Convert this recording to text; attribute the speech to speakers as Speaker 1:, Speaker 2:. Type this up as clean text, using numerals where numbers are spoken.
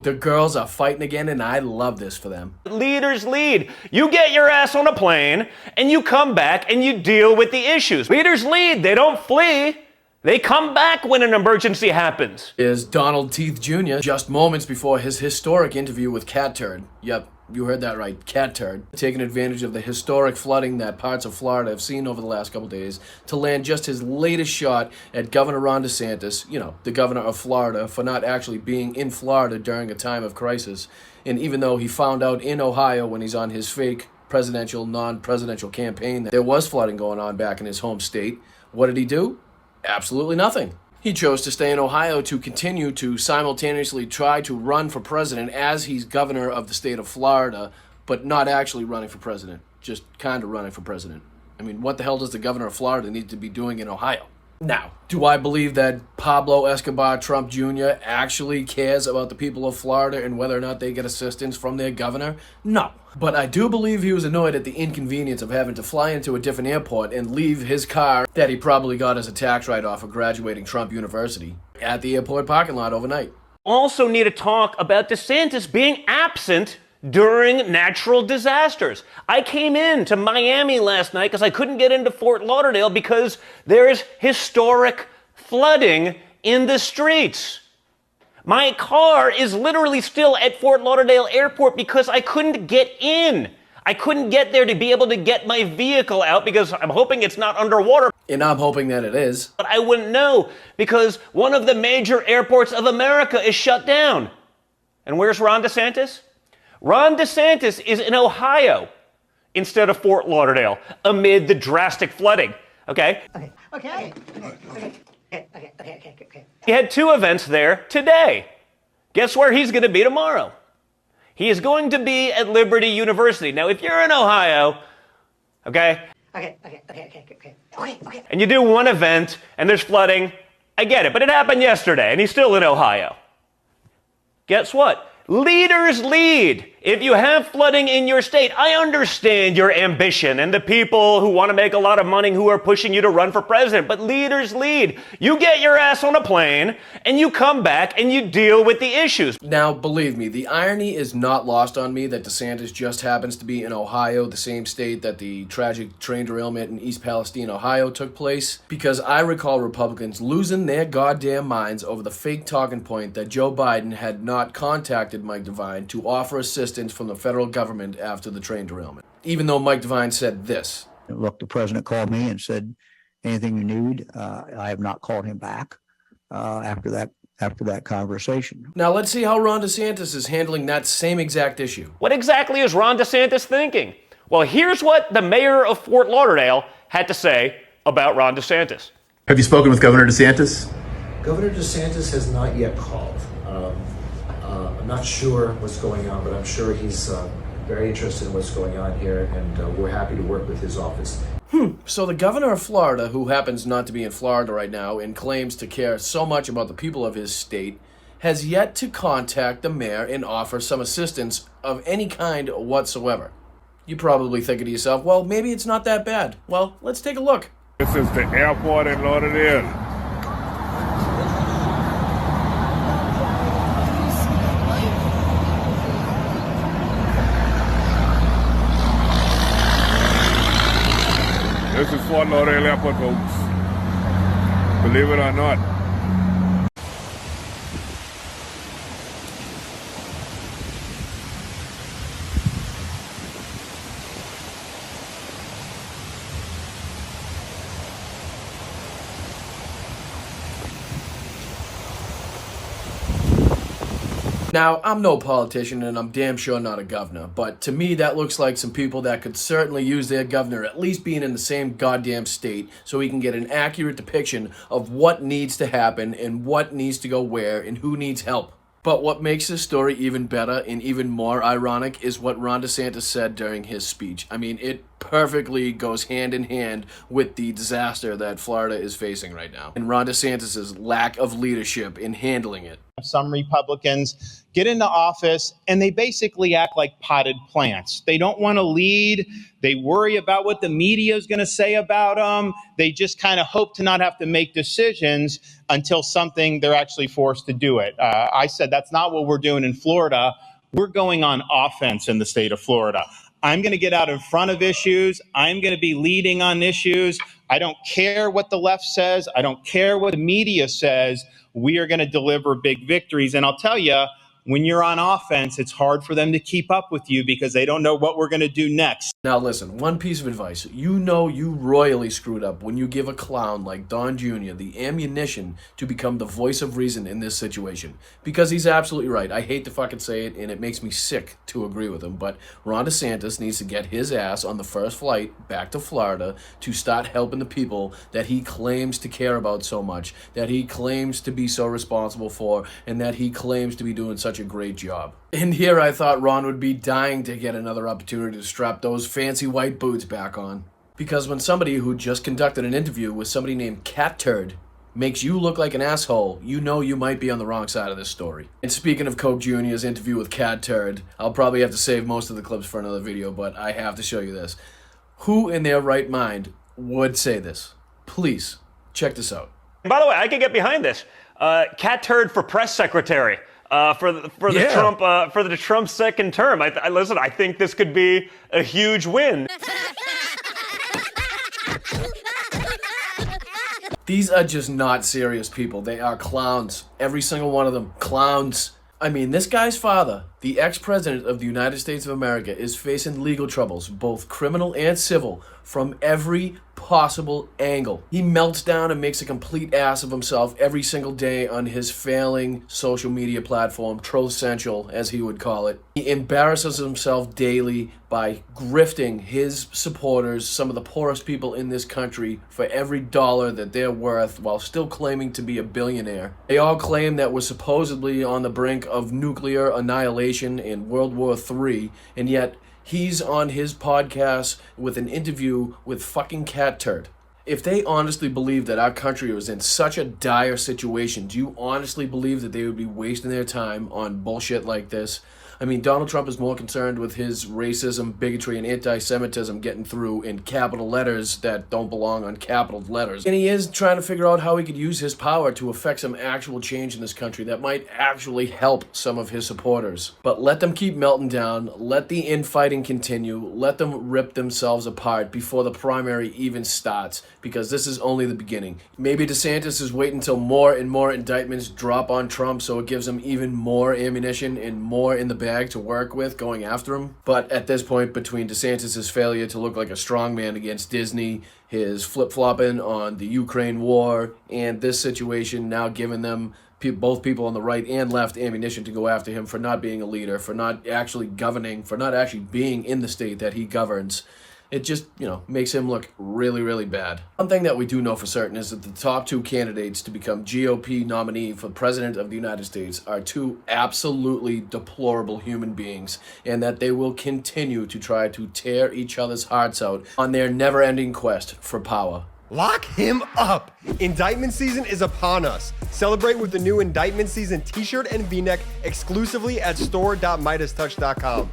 Speaker 1: The girls are fighting again, and I love this for them.
Speaker 2: Leaders lead. You get your ass on a plane, and you come back, and you deal with the issues. Leaders lead. They don't flee. They come back when an emergency happens.
Speaker 1: Is Donald Teeth Jr. just moments before his historic interview with Cat Turd. Yep, you heard that right, Cat Turd. Taking advantage of the historic flooding that parts of Florida have seen over the last couple days to land just his latest shot at Governor Ron DeSantis, the governor of Florida, for not actually being in Florida during a time of crisis. And even though he found out in Ohio when he's on his fake presidential, non-presidential campaign that there was flooding going on back in his home state, what did he do? Absolutely nothing. He chose to stay in Ohio to continue to simultaneously try to run for president as he's governor of the state of Florida, but not actually running for president, just kind of running for president. I mean, what the hell does the governor of Florida need to be doing in Ohio? Now, do I believe that Pablo Escobar Trump Jr. actually cares about the people of Florida and whether or not they get assistance from their governor? No. But I do believe he was annoyed at the inconvenience of having to fly into a different airport and leave his car that he probably got as a tax write-off for graduating Trump University at the airport parking lot overnight.
Speaker 2: Also need to talk about DeSantis being absent during natural disasters. I came in to Miami last night because I couldn't get into Fort Lauderdale because there's historic flooding in the streets. My car is literally still at Fort Lauderdale Airport because I couldn't get in. I couldn't get there to be able to get my vehicle out because I'm hoping it's not underwater.
Speaker 1: And I'm hoping that it is.
Speaker 2: But I wouldn't know because one of the major airports of America is shut down. And where's Ron DeSantis? Ron DeSantis is in Ohio instead of Fort Lauderdale amid the drastic flooding. Okay?
Speaker 3: Okay.
Speaker 2: He had 2 events there today. Guess where he's going to be tomorrow? He is going to be at Liberty University. Now, if you're in Ohio, okay, and you do one event and there's flooding, I get it, but it happened yesterday and he's still in Ohio. Guess what? Leaders lead. If you have flooding in your state, I understand your ambition and the people who want to make a lot of money who are pushing you to run for president, but leaders lead. You get your ass on a plane and you come back and you deal with the issues.
Speaker 1: Now, believe me, the irony is not lost on me that DeSantis just happens to be in Ohio, the same state that the tragic train derailment in East Palestine, Ohio took place, because I recall Republicans losing their goddamn minds over the fake talking point that Joe Biden had not contacted Mike DeWine to offer assistance from the federal government after the train derailment. Even though Mike DeWine said this.
Speaker 4: Look, the president called me and said, anything you need. I have not called him back after that conversation.
Speaker 1: Now let's see how Ron DeSantis is handling that same exact issue.
Speaker 2: What exactly is Ron DeSantis thinking? Well, here's what the mayor of Fort Lauderdale had to say about Ron DeSantis.
Speaker 5: Have you spoken with Governor DeSantis?
Speaker 6: Governor DeSantis has not yet called. I'm not sure what's going on, but I'm sure he's very interested in what's going on here, and we're happy to work with his office.
Speaker 1: So the governor of Florida, who happens not to be in Florida right now and claims to care so much about the people of his state, has yet to contact the mayor and offer some assistance of any kind whatsoever. You probably think to yourself, well, maybe it's not that bad. Well, let's take a look.
Speaker 7: This is the airport in Lauderdale. This is Fort Lauderdale Airport, folks. Believe it or not.
Speaker 1: Now, I'm no politician and I'm damn sure not a governor, but to me that looks like some people that could certainly use their governor at least being in the same goddamn state so he can get an accurate depiction of what needs to happen and what needs to go where and who needs help. But what makes this story even better and even more ironic is what Ron DeSantis said during his speech. I mean, it perfectly goes hand in hand with the disaster that Florida is facing right now and Ron DeSantis' lack of leadership in handling it.
Speaker 3: Some Republicans get into office and they basically act like potted plants. They don't want to lead. They worry about what the media is going to say about them. They just kind of hope to not have to make decisions until they're actually forced to do it. I said that's not what we're doing in Florida. We're going on offense in the state of Florida. I'm going to get out in front of issues. I'm going to be leading on issues. I don't care what the left says. I don't care what the media says. We are going to deliver big victories. And I'll tell you, when you're on offense, it's hard for them to keep up with you because they don't know what we're going to do next.
Speaker 1: Now listen, one piece of advice. You know you royally screwed up when you give a clown like Don Jr. the ammunition to become the voice of reason in this situation. Because he's absolutely right. I hate to fucking say it, and it makes me sick to agree with him, but Ron DeSantis needs to get his ass on the first flight back to Florida to start helping the people that he claims to care about so much, that he claims to be so responsible for, and that he claims to be doing such a great job. And here I thought Ron would be dying to get another opportunity to strap those fancy white boots back on. Because when somebody who just conducted an interview with somebody named Cat Turd makes you look like an asshole, you know you might be on the wrong side of this story. And speaking of Coke Jr.'s interview with Cat Turd, I'll probably have to save most of the clips for another video, but I have to show you this. Who in their right mind would say this? Please, check this out.
Speaker 2: By the way, I can get behind this. Cat Turd for press secretary. For the Trump second term. Listen, I think this could be a huge win.
Speaker 1: These are just not serious people. They are clowns. Every single one of them. Clowns. I mean, this guy's father, the ex-president of the United States of America, is facing legal troubles, both criminal and civil, from every possible angle. He melts down and makes a complete ass of himself every single day on his failing social media platform, Troll Central, as he would call it. He embarrasses himself daily by grifting his supporters, some of the poorest people in this country, for every dollar that they're worth, while still claiming to be a billionaire. They all claim that we're supposedly on the brink of nuclear annihilation in World War III, and yet he's on his podcast with an interview with fucking Cat Turd. If they honestly believe that our country was in such a dire situation, do you honestly believe that they would be wasting their time on bullshit like this? I mean, Donald Trump is more concerned with his racism, bigotry, and anti-Semitism getting through in capital letters that don't belong on capital letters. And he is trying to figure out how he could use his power to affect some actual change in this country that might actually help some of his supporters. But let them keep melting down, let the infighting continue, let them rip themselves apart before the primary even starts, because this is only the beginning. Maybe DeSantis is waiting until more and more indictments drop on Trump so it gives him even more ammunition and more in the bag to work with going after him. But at this point, between DeSantis' failure to look like a strongman against Disney, his flip-flopping on the Ukraine war, and this situation now giving them, both people on the right and left, ammunition to go after him for not being a leader, for not actually governing, for not actually being in the state that he governs, it just, makes him look really, really bad. One thing that we do know for certain is that the top two candidates to become GOP nominee for President of the United States are two absolutely deplorable human beings, and that they will continue to try to tear each other's hearts out on their never-ending quest for power.
Speaker 8: Lock him up! Indictment season is upon us. Celebrate with the new Indictment Season t-shirt and v-neck exclusively at store.MeidasTouch.com.